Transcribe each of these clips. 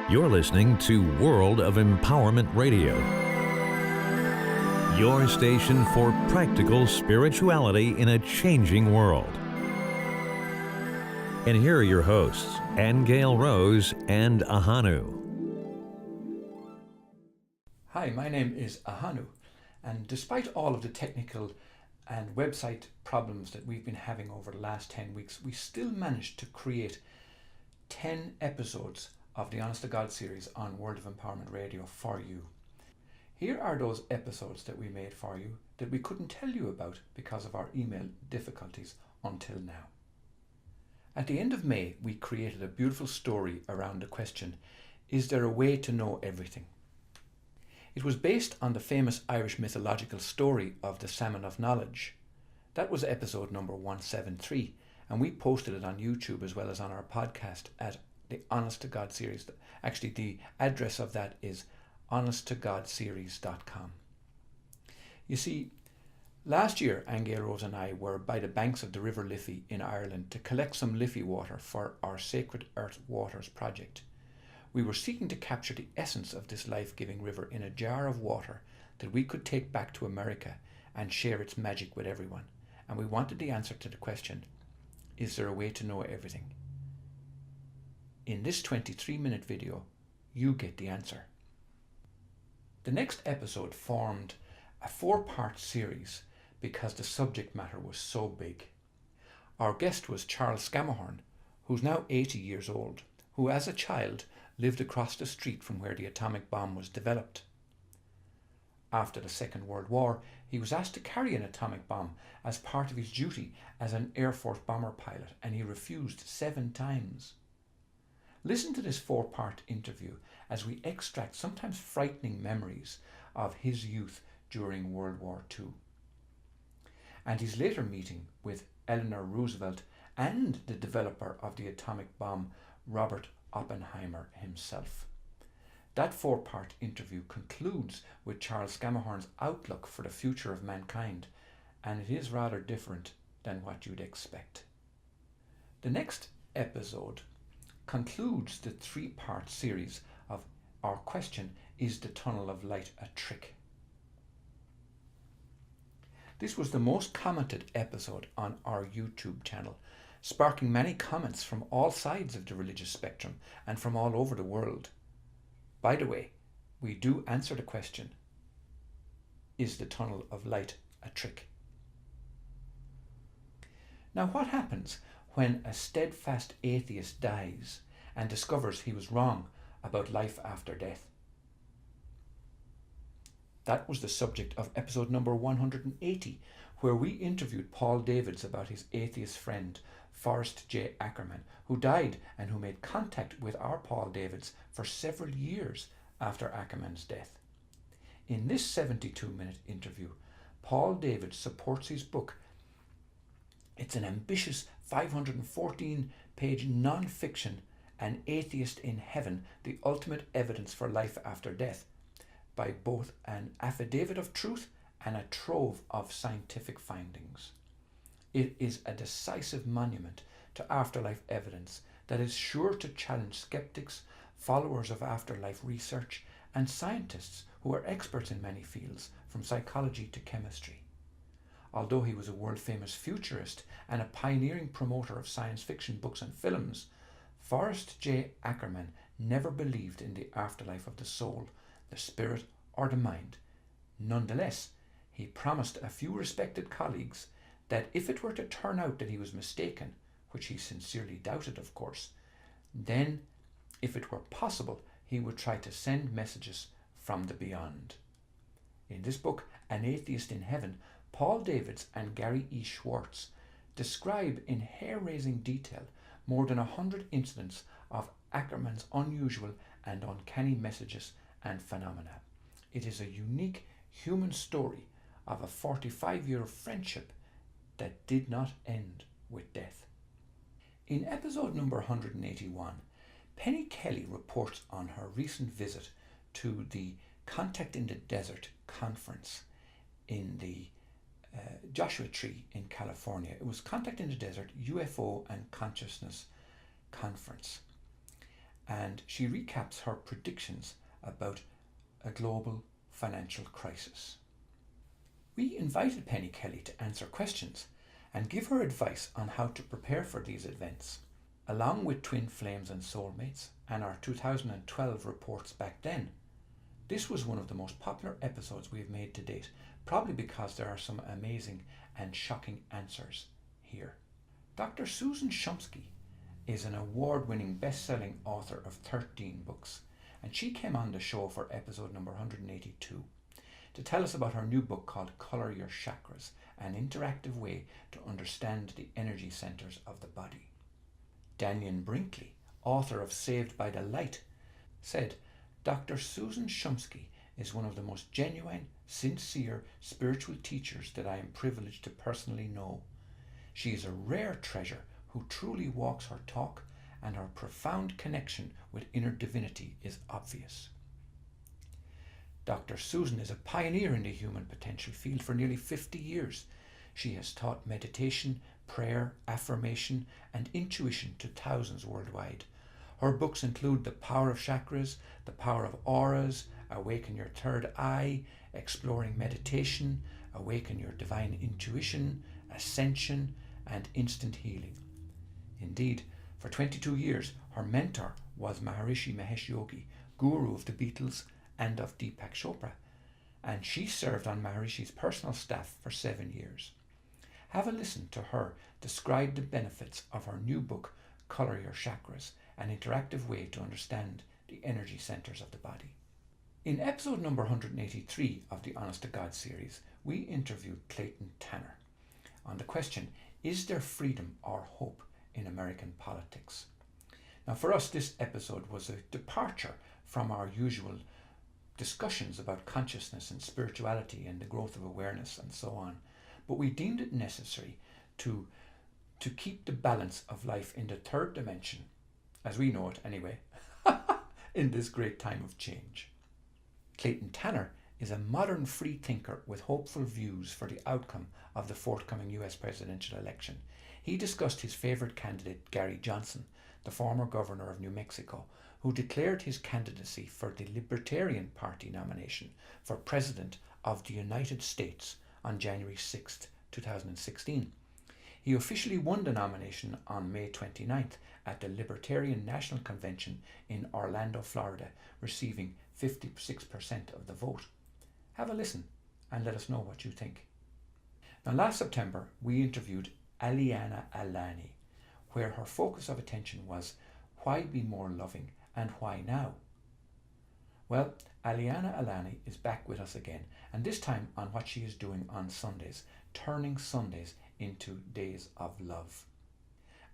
You're listening to World of Empowerment Radio, your station for practical spirituality in a changing world. And here are your hosts, Aingeal Rose and Ahonu. Hi, my name is Ahonu, and despite all of the technical and website problems that we've been having over the last 10 weeks, we still managed to create 10 episodes of the Honest to God series on World of Empowerment Radio for you. Here are those episodes that we made for you that we couldn't tell you about because of our email difficulties until now. At the end of May, we created a beautiful story around the question, is there a way to know everything? It was based on the famous Irish mythological story of the Salmon of Knowledge. That was episode number 173, and we posted it on YouTube as well as on our podcast at the Honest to God series. Actually, the address of that is honesttogodseries.com. You see, last year, Aingeal Rose and I were by the banks of the River Liffey in Ireland to collect some Liffey water for our Sacred Earth Waters project. We were seeking to capture the essence of this life-giving river in a jar of water that we could take back to America and share its magic with everyone. And we wanted the answer to the question, is there a way to know everything? In this 23-minute video, you get the answer. The next episode formed a 4-part series because the subject matter was so big. Our guest was Charles Scamahorn, who's now 80 years old, who as a child lived across the street from where the atomic bomb was developed. After the Second World War, he was asked to carry an atomic bomb as part of his duty as an Air Force bomber pilot, and he refused 7 times. Listen to this 4-part interview as we extract sometimes frightening memories of his youth during World War II and his later meeting with Eleanor Roosevelt and the developer of the atomic bomb, Robert Oppenheimer himself. That 4-part interview concludes with Charles Scamahorn's outlook for the future of mankind, and it is rather different than what you'd expect. The next episode concludes the 3-part series of our question, is the tunnel of light a trick? This was the most commented episode on our YouTube channel, sparking many comments from all sides of the religious spectrum and from all over the world. By the way, we do answer the question, is the tunnel of light a trick? Now, what happens when a steadfast atheist dies and discovers he was wrong about life after death? That was the subject of episode number 180, where we interviewed Paul Davids about his atheist friend, Forrest J. Ackerman, who died and who made contact with our Paul Davids for several years after Ackerman's death. In this 72-minute interview, Paul Davids supports his book. It's an ambitious 514-page non-fiction, An Atheist in Heaven, The Ultimate Evidence for Life After Death, by both an affidavit of truth and a trove of scientific findings. It is a decisive monument to afterlife evidence that is sure to challenge skeptics, followers of afterlife research, and scientists who are experts in many fields, from psychology to chemistry. Although he was a world-famous futurist and a pioneering promoter of science fiction books and films, Forrest J. Ackerman never believed in the afterlife of the soul, the spirit, or the mind. Nonetheless, he promised a few respected colleagues that if it were to turn out that he was mistaken, which he sincerely doubted, of course, then, if it were possible, he would try to send messages from the beyond. In this book, An Atheist in Heaven, Paul Davids and Gary E. Schwartz describe in hair-raising detail more than 100 incidents of Ackerman's unusual and uncanny messages and phenomena. It is a unique human story of a 45-year friendship that did not end with death. In episode number 181, Penny Kelly reports on her recent visit to the Contact in the Desert conference in the Joshua Tree in California. It was Contact in the Desert, UFO and Consciousness Conference. and she recaps her predictions about a global financial crisis. We invited Penny Kelly to answer questions and give her advice on how to prepare for these events, along with Twin Flames and Soulmates and our 2012 reports back then. This was one of the most popular episodes we've made to date, probably because there are some amazing and shocking answers here. Dr. Susan Shumsky is an award-winning best-selling author of 13 books, and she came on the show for episode number 182 to tell us about her new book called Color Your Chakras, an interactive way to understand the energy centers of the body. Daniel Brinkley, author of Saved by the Light, said, Dr. Susan Shumsky is one of the most genuine, sincere spiritual teachers that I am privileged to personally know. She is a rare treasure who truly walks her talk, and her profound connection with inner divinity is obvious. Dr. Susan is a pioneer in the human potential field for nearly 50 years. She has taught meditation, prayer, affirmation, and intuition to thousands worldwide. Her books include The Power of Chakras, The Power of Auras, Awaken Your Third Eye, Exploring Meditation, Awaken Your Divine Intuition, Ascension, and Instant Healing. Indeed, for 22 years, her mentor was Maharishi Mahesh Yogi, guru of the Beatles and of Deepak Chopra, and she served on Maharishi's personal staff for 7 years. Have a listen to her describe the benefits of her new book, Color Your Chakras, an interactive way to understand the energy centers of the body. In episode number 183 of the Honest to God series, we interviewed Clayton Tanner on the question, is there freedom or hope in American politics? Now for us, this episode was a departure from our usual discussions about consciousness and spirituality and the growth of awareness and so on, but we deemed it necessary to keep the balance of life in the third dimension, as we know it anyway, in this great time of change. Clayton Tanner is a modern free thinker with hopeful views for the outcome of the forthcoming US presidential election. He discussed his favourite candidate, Gary Johnson, the former governor of New Mexico, who declared his candidacy for the Libertarian Party nomination for President of the United States on January 6, 2016. He officially won the nomination on May 29th at the Libertarian National Convention in Orlando, Florida, receiving 56% of the vote. Have a listen and let us know what you think. Now, last September, we interviewed Aliana Alani, where her focus of attention was why be more loving and why now? Well, Aliana Alani is back with us again, and this time on what she is doing on Sundays, turning Sundays into days of love.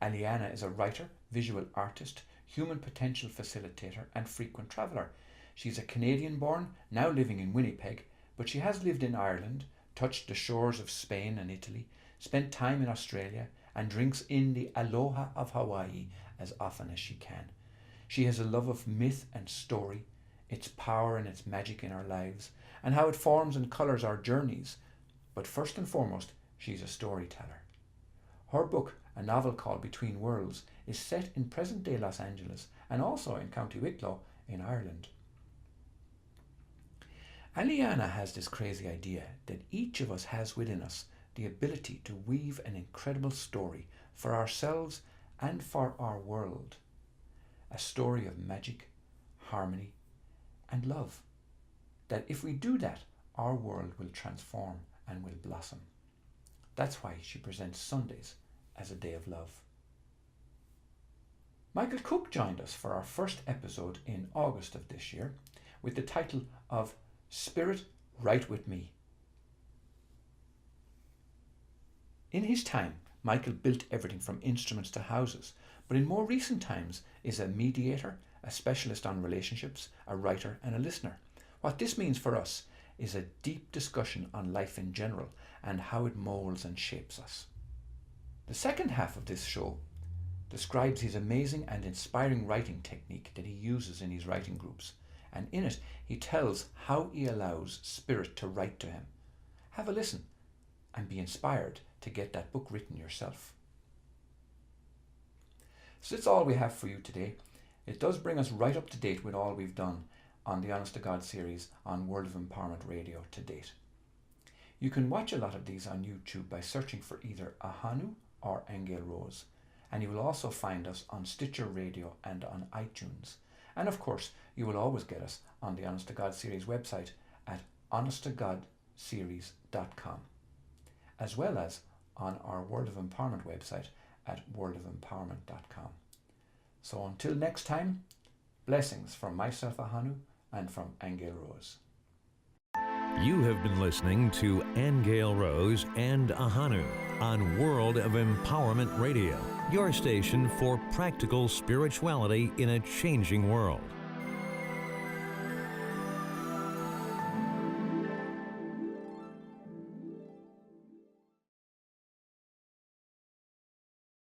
Aliana is a writer, visual artist, human potential facilitator, and frequent traveller. She's a Canadian born, now living in Winnipeg, but she has lived in Ireland, touched the shores of Spain and Italy, spent time in Australia, and drinks in the aloha of Hawaii as often as she can. She has a love of myth and story, its power and its magic in our lives, and how it forms and colours our journeys. But first and foremost, she's a storyteller. Her book, a novel called Between Worlds, is set in present-day Los Angeles and also in County Wicklow in Ireland. Aliana has this crazy idea that each of us has within us the ability to weave an incredible story for ourselves and for our world. A story of magic, harmony, and love. That if we do that, our world will transform and will blossom. That's why she presents Sundays as a day of love. Michael Cook joined us for our first episode in August of this year with the title of Spirit Right With Me. In his time, Michael built everything from instruments to houses, but in more recent times is a mediator, a specialist on relationships, a writer and a listener. What this means for us is a deep discussion on life in general and how it molds and shapes us. The second half of this show describes his amazing and inspiring writing technique that he uses in his writing groups, and in it he tells how he allows spirit to write to him. Have a listen and be inspired to get that book written yourself. So that's all we have for you today. It does bring us right up to date with all we've done on the Honest to God series on World of Empowerment Radio to date. You can watch a lot of these on YouTube by searching for either Ahonu or Aingeal Rose, and you will also find us on Stitcher Radio and on iTunes. And of course, you will always get us on the Honest to God series website at honesttogodseries.com, as well as on our World of Empowerment website at worldofempowerment.com. So until next time, blessings from myself, Ahonu, and from Aingeal Rose. You have been listening to Aingeal Rose and Ahonu on World of Empowerment Radio, your station for practical spirituality in a changing world.